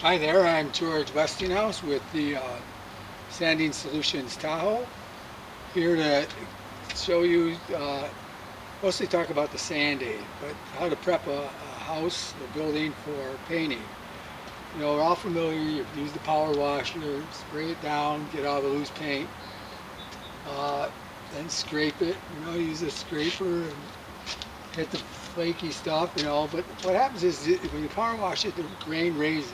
Hi there, I'm George Westinghouse with the Sanding Solutions Tahoe. Here to show you, mostly talk about the SAND+AID, but how to prep a house or building for painting. You know, we're all familiar, you use the power washer, spray it down, get all the loose paint, then scrape it, use a scraper and hit the flaky stuff, but what happens is when you power wash it, the grain raises.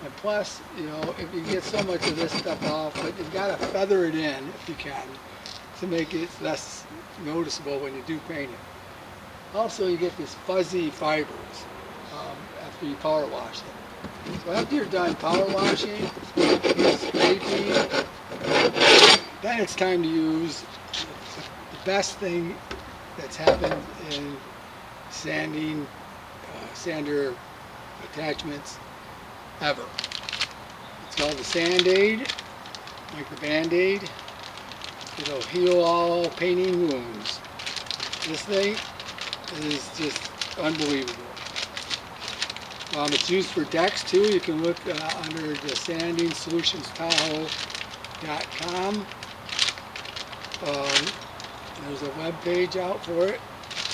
And plus, if you get so much of this stuff off, but you've got to feather it in if you can to make it less noticeable when you do paint it. Also, you get these fuzzy fibers after you power wash it. So after you're done power washing, scraping, then it's time to use the best thing that's happened in sanding, sander attachments ever. It's called the SAND+AID, like the Band-Aid. It'll heal all painting wounds. This thing is just unbelievable. It's used for decks too. You can look under the SandingSolutionsTahoe.com. There's a web page out for it.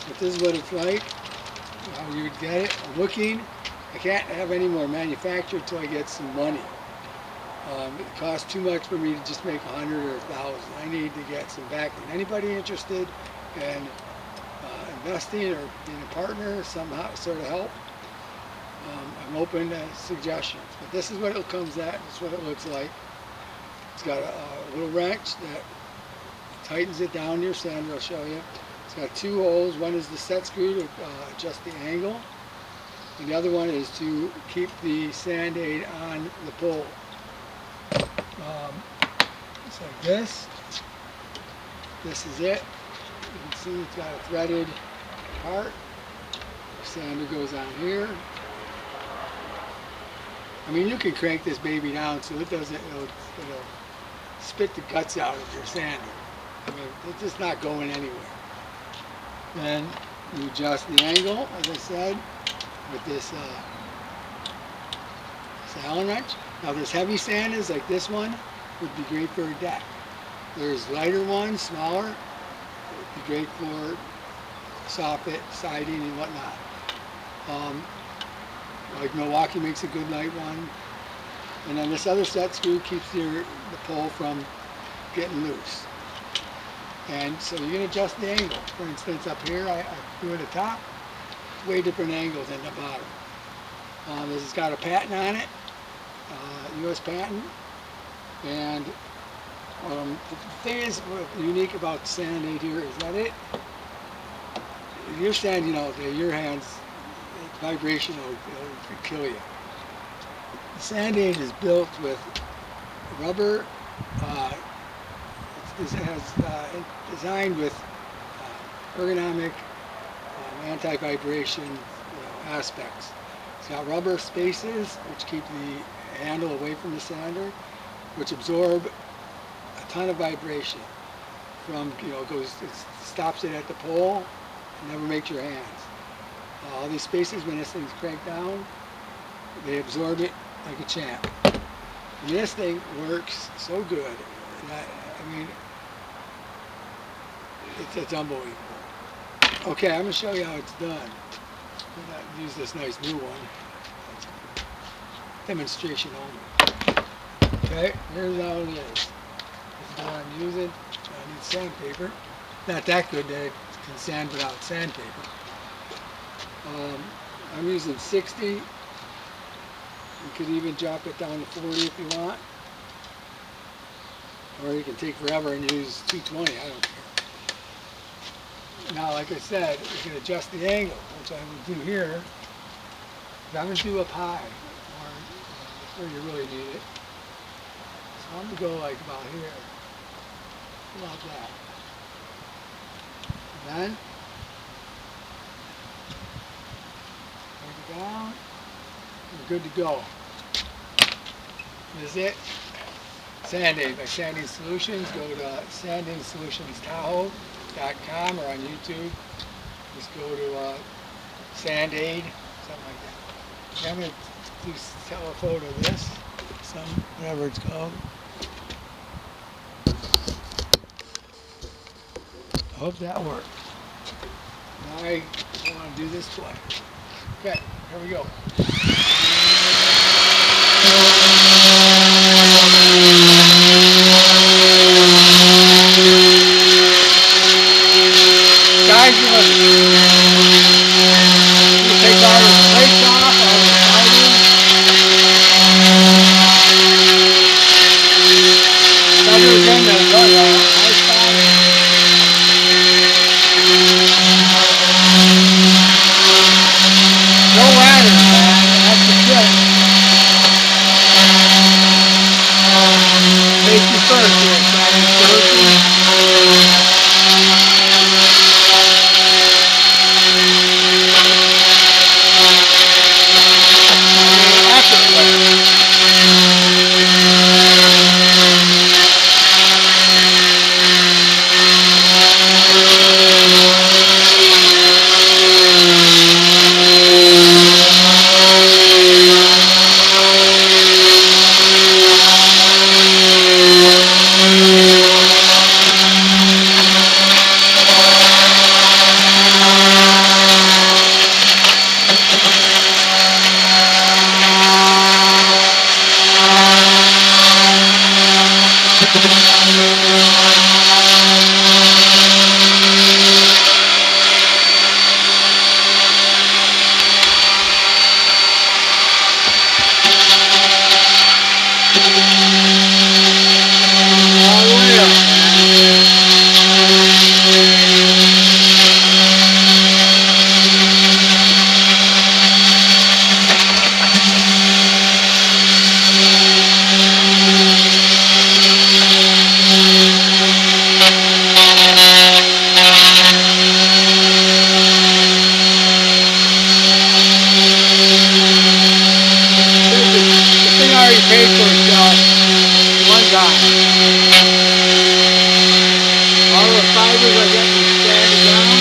But this is what it's like, how you would get it. I'm looking. I can't have any more manufactured until I get some money. It costs too much for me to just make 100 or 1,000. I need to get some backing. Anybody interested in investing or being a partner, somehow sort of help, I'm open to suggestions. But this is what it comes at. This is what it looks like. It's got a little wrench that tightens it down to your sander. I'll show you. It's got two holes. One is the set screw to adjust the angle. And the other one is to keep the SAND+AID on the pole. It's like this. This is it. You can see it's got a threaded part. The sander goes on here. I mean, you can crank this baby down so it doesn't, it'll spit the guts out of your sander. I mean, it's just not going anywhere. Then you adjust the angle, as I said, with this Allen wrench. Now there's heavy sanders like this one would be great for a deck. There's lighter ones, smaller, would be great for soffit, siding, and whatnot. Like Milwaukee makes a good light one. And then this other set screw keeps the pole from getting loose. And so you can adjust the angle. For instance, up here, I do at the top, way different angles than the bottom. This has got a patent on it, U.S. patent. And the thing is, what's unique about SAND+AID here is that your sand, your hands, vibration will kill you. The SAND+AID is built with rubber. It's designed with ergonomic, anti-vibration aspects. It's got rubber spaces which keep the handle away from the sander, which absorb a ton of vibration from, it stops it at the pole, and never makes your hands. All these spaces, when this thing's cranked down, they absorb it like a champ. And this thing works so good that, it's unbelievable. Okay, I'm going to show you how it's done. I'm going to use this nice new one. Demonstration only. Okay, here's how it is. This is what I'm using. I need sandpaper. Not that good that it can sand without sandpaper. I'm using 60. You could even drop it down to 40 if you want. Or you can take forever and use 220, I don't care. Now, like I said, you can adjust the angle, which I will do here. I'm going to do up high, or where you really need it. So I'm going to go like about here. About that. And then, take it down. We're good to go. This is it. SAND+AID by Sanding Solutions. Go to SandingSolutionsTahoe.com or on YouTube. Just go to SAND+AID, something like that. I'm going to Please telephoto this, whatever it's called. I hope that worked. Now I want to do this way. Okay, here we go. Guys, you take all the plates off, all the siding. Cover again the high spot. No ladders, man. That's the trick. Safety first here, sliding solution. Paid for itself one time. All the fibers are getting sanded down.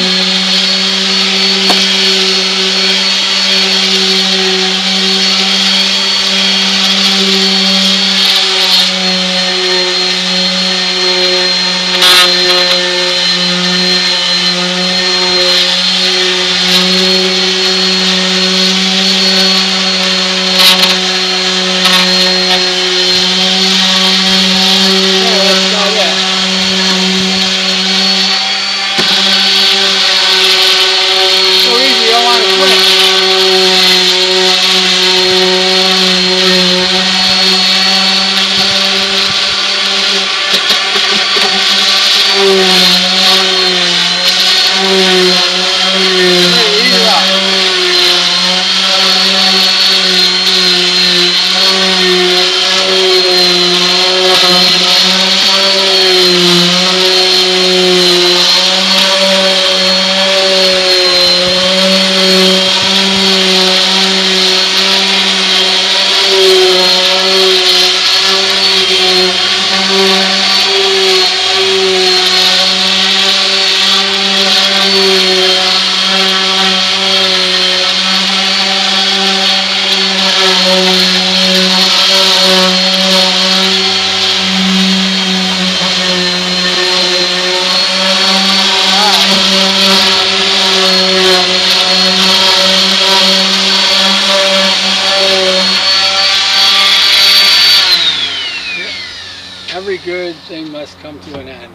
Every good thing must come to an end.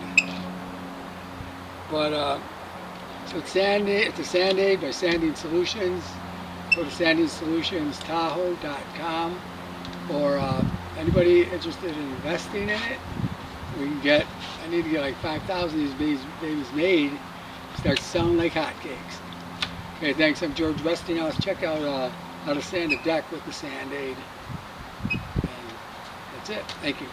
But so it's a SAND+AID by Sanding Solutions. Go to sandingsolutions.tahoe.com, or anybody interested in investing in it, we can get. I need to get like 5,000 of these babies made. Start selling like hotcakes. Okay, thanks. I'm George Westinghouse. Check out how to sand a deck with the SAND+AID. And that's it. Thank you.